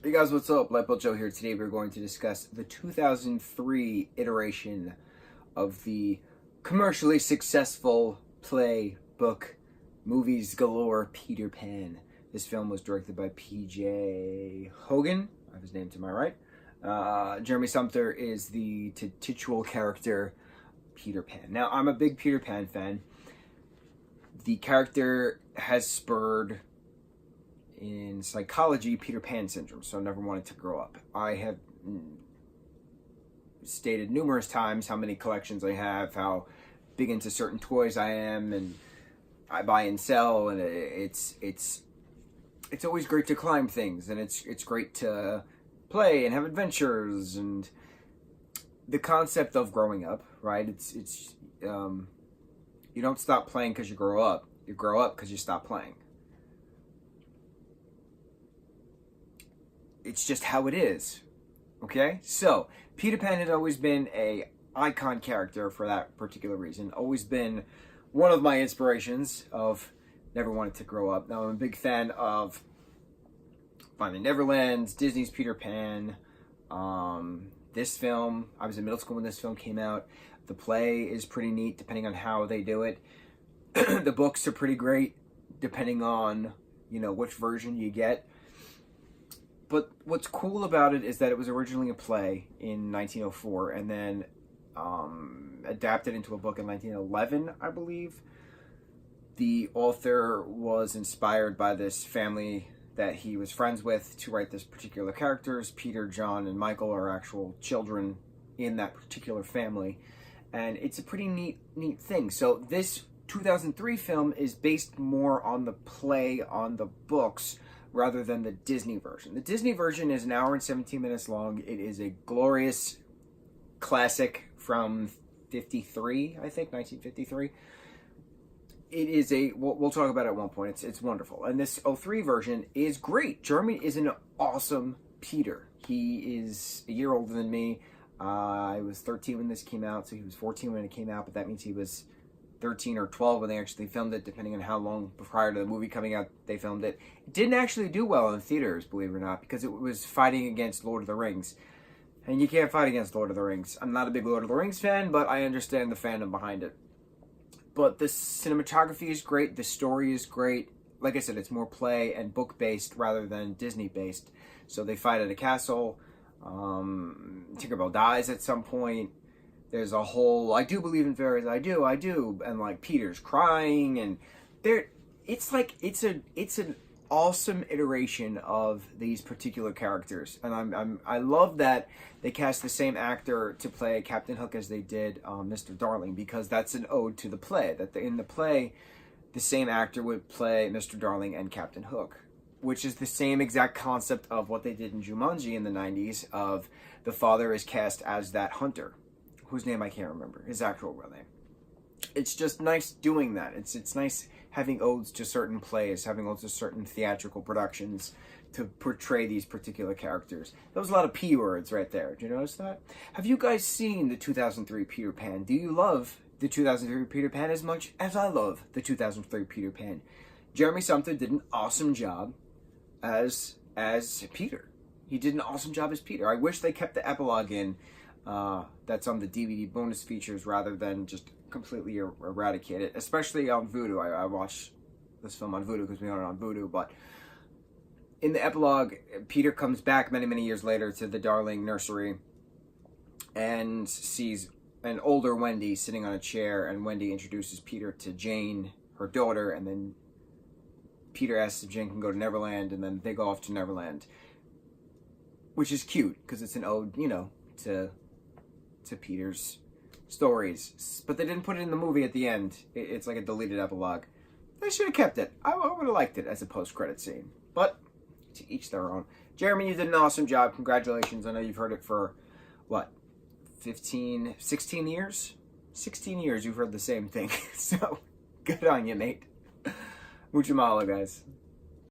Hey guys, what's up? Lightboltjoe here. Today we're going to discuss the 2003 iteration of the commercially successful play, book, movies galore Peter Pan. This film was directed by P.J. Hogan. I have his name to my right. Jeremy Sumpter is the titular character, Peter Pan. Now, I'm a big Peter Pan fan. The character has spurred in psychology Peter Pan syndrome, so I never wanted to grow up. I have stated numerous times how many collections I have, how big into certain toys I am, and I buy and sell, and it's always great to climb things, and it's great to play and have adventures, and the concept of growing up, right? It's you don't stop playing because you grow up. You grow up because you stop playing. It's just how it is, okay? So, Peter Pan had always been a icon character for that particular reason. Always been one of my inspirations of never wanted to grow up. Now, I'm a big fan of Finding Neverland, Disney's Peter Pan, this film. I was in middle school when this film came out. The play is pretty neat, depending on how they do it. The books are pretty great, depending on, which version you get. But what's cool about it is that it was originally a play in 1904 and then adapted into a book in 1911, I believe. The author was inspired by this family that he was friends with to write this particular characters. Peter, John, and Michael are actual children in that particular family. And it's a pretty neat thing. So this 2003 film is based more on the play, on the books, rather than the Disney version. The Disney version is an hour and 17 minutes long. It is a glorious classic from 53, I think, 1953. It is we'll talk about it at one point. It's wonderful. And this '03 version is great. Jeremy is an awesome Peter. He is a year older than me. I was 13 when this came out, so he was 14 when it came out, but that means he was 13 or 12 when they actually filmed it, depending on how long prior to the movie coming out they filmed it. It didn't actually do well in theaters, believe it or not, because it was fighting against Lord of the Rings. And you can't fight against Lord of the Rings. I'm not a big Lord of the Rings fan, but I understand the fandom behind it. But the cinematography is great, the story is great. Like I said, it's more play and book-based rather than Disney-based. So they fight at a castle. Tinkerbell dies at some point. There's a whole, I do believe in fairies, I do, and like Peter's crying, and it's an awesome iteration of these particular characters, and I love that they cast the same actor to play Captain Hook as they did Mr. Darling, because that's an ode to the play. That in the play, the same actor would play Mr. Darling and Captain Hook, which is the same exact concept of what they did in Jumanji in the 90s. Of the father is cast as that hunter, whose name I can't remember, his actual real name. It's just nice doing that. It's nice having odes to certain plays, having odes to certain theatrical productions to portray these particular characters. That was a lot of P words right there. Did you notice that? Have you guys seen the 2003 Peter Pan? Do you love the 2003 Peter Pan as much as I love the 2003 Peter Pan? Jeremy Sumpter did an awesome job as Peter. He did an awesome job as Peter. I wish they kept the epilogue in. That's on the DVD bonus features rather than just completely eradicate it, especially on Vudu. I watched this film on Vudu because we own it on Vudu, but in the epilogue, Peter comes back many years later to the Darling nursery and sees an older Wendy sitting on a chair, and Wendy introduces Peter to Jane, her daughter, and then Peter asks if Jane can go to Neverland, and then they go off to Neverland, which is cute because it's an ode, to Peter's stories. But they didn't put it in the movie at the end. It's like a deleted epilogue. They should have kept it. I would have liked it as a post-credit scene. But to each their own. Jeremy, you did an awesome job. Congratulations. I know you've heard it for, 16 years? 16 years you've heard the same thing. So, good on you, mate. Mucho mahalo, guys.